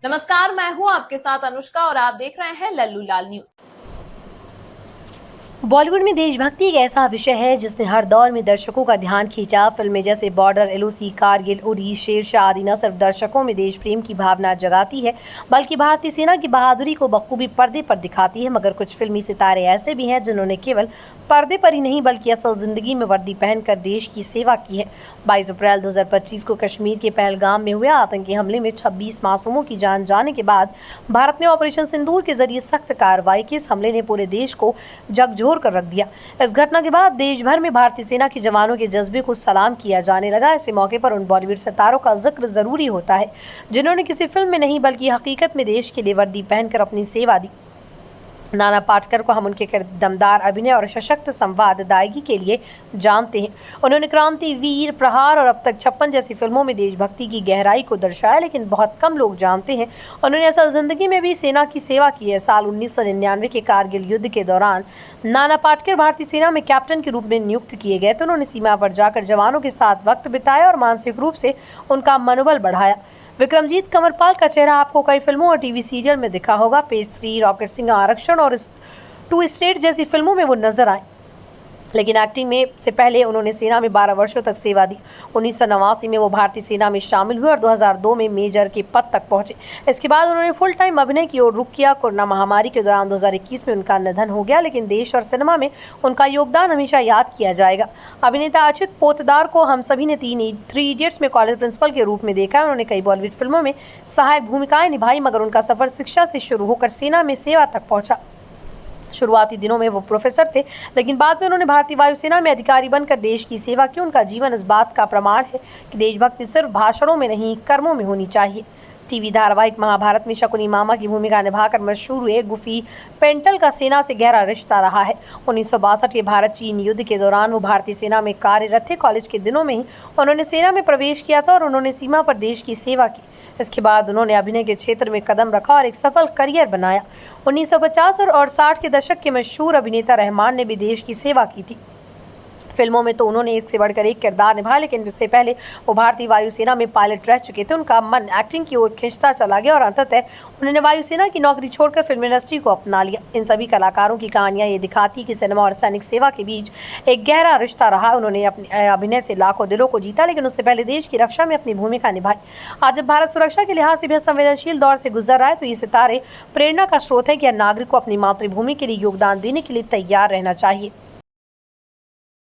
नमस्कार, मैं हूं आपके साथ अनुष्का और आप देख रहे हैं लल्लू लाल न्यूज। बॉलीवुड में देशभक्ति एक ऐसा विषय है जिसने हर दौर में दर्शकों का ध्यान खींचा। फिल्में जैसे बॉर्डर, एलओसी, कारगिल, उरी, शेरशाह आदि न सिर्फ दर्शकों में देश प्रेम की भावना जगाती है बल्कि भारतीय सेना की बहादुरी को बखूबी पर्दे पर दिखाती है। मगर कुछ फिल्मी सितारे ऐसे भी हैं जिन्होंने केवल पर्दे पर ही नहीं बल्कि असल जिंदगी में वर्दी पहनकर देश की सेवा की है। 22 अप्रैल 2025 को कश्मीर के पहलगाम में हुए आतंकी हमले में 26 मासूमों की जान जाने के बाद भारत ने ऑपरेशन सिंदूर के जरिए सख्त कार्रवाई की। इस हमले ने पूरे देश को झकझोर कर रख दिया। इस घटना के बाद देश भर में भारतीय सेना के जवानों के जज्बे को सलाम किया जाने लगा। ऐसे मौके पर उन बॉलीवुड सितारों का जिक्र जरूरी होता है जिन्होंने किसी फिल्म में नहीं बल्कि हकीकत में देश के लिए वर्दी पहनकर अपनी सेवा दी। नाना पाटेकर को हम उनके दमदार अभिनय और सशक्त संवाददायगी के लिए जानते हैं। उन्होंने क्रांति वीर, प्रहार और अब तक 56 जैसी फिल्मों में देशभक्ति की गहराई को दर्शाया, लेकिन बहुत कम लोग जानते हैं उन्होंने असल जिंदगी में भी सेना की सेवा की है। साल 1999 के कारगिल युद्ध के दौरान नाना पाटेकर भारतीय सेना में कैप्टन के रूप में नियुक्त किए गए तो उन्होंने सीमा पर जाकर जवानों के साथ वक्त बिताया और मानसिक रूप से उनका मनोबल बढ़ाया। विक्रमजीत कंवरपाल का चेहरा आपको कई फिल्मों और टीवी सीरियल में दिखा होगा। पेज 3, रॉकेट सिंह, आरक्षण और टू स्टेट जैसी फिल्मों में वो नजर आए, लेकिन एक्टिंग में से पहले उन्होंने सेना में 12 वर्षों तक सेवा दी। 1989 में वो भारतीय सेना में शामिल हुए और 2002 में मेजर के पद तक पहुंचे। इसके बाद उन्होंने फुल टाइम अभिनय की ओर रुख किया। कोरोना महामारी के दौरान 2021 में उनका निधन हो गया, लेकिन देश और सिनेमा में उनका योगदान हमेशा याद किया जाएगा। अभिनेता अच्युत पोतदार को हम सभी ने थ्री इडियट्स में कॉलेज प्रिंसिपल के रूप में देखा है। उन्होंने कई बॉलीवुड फिल्मों में सहायक भूमिकाएं निभाई, मगर उनका सफर शिक्षा से शुरू होकर सेना में सेवा तक पहुंचा। शुरुआती दिनों में वो प्रोफेसर थे, लेकिन बाद में उन्होंने भारतीय वायुसेना में अधिकारी बनकर देश की सेवा की। उनका जीवन इस बात का प्रमाण है कि देशभक्ति सिर्फ भाषणों में नहीं, कर्मों में होनी चाहिए। टीवी धारावाहिक महाभारत में शकुनी मामा की भूमिका निभाकर मशहूर हुए गुफी पेंटल का सेना से गहरा रिश्ता रहा है। 1962 के भारत चीन युद्ध के दौरान वो भारतीय सेना में कार्यरत थे। कॉलेज के दिनों में ही उन्होंने सेना में प्रवेश किया था और उन्होंने सीमा पर देश की सेवा की। इसके बाद उन्होंने अभिनय के क्षेत्र में कदम रखा और एक सफल करियर बनाया। 1950 और 60 के दशक के मशहूर अभिनेता रहमान ने भी देश की सेवा की थी। फिल्मों में तो उन्होंने एक से बढ़कर एक किरदार निभाया, लेकिन उससे पहले वो भारतीय वायुसेना में पायलट रह चुके थे। उनका मन एक्टिंग की ओर खिंचता चला गया और अंततः उन्होंने वायुसेना की नौकरी छोड़कर फिल्म इंडस्ट्री को अपना लिया। इन सभी कलाकारों की कहानियां ये दिखाती कि सिनेमा और सैनिक सेवा के बीच एक गहरा रिश्ता रहा। उन्होंने अपने अभिनय से लाखों दिलों को जीता, लेकिन उससे पहले देश की रक्षा में अपनी भूमिका निभाई। आज जब भारत सुरक्षा के लिहाज से भी संवेदनशील दौर से गुजर रहा है तो ये सितारे प्रेरणा का स्रोत है कि हर नागरिक को अपनी मातृभूमि के लिए योगदान देने के लिए तैयार रहना चाहिए।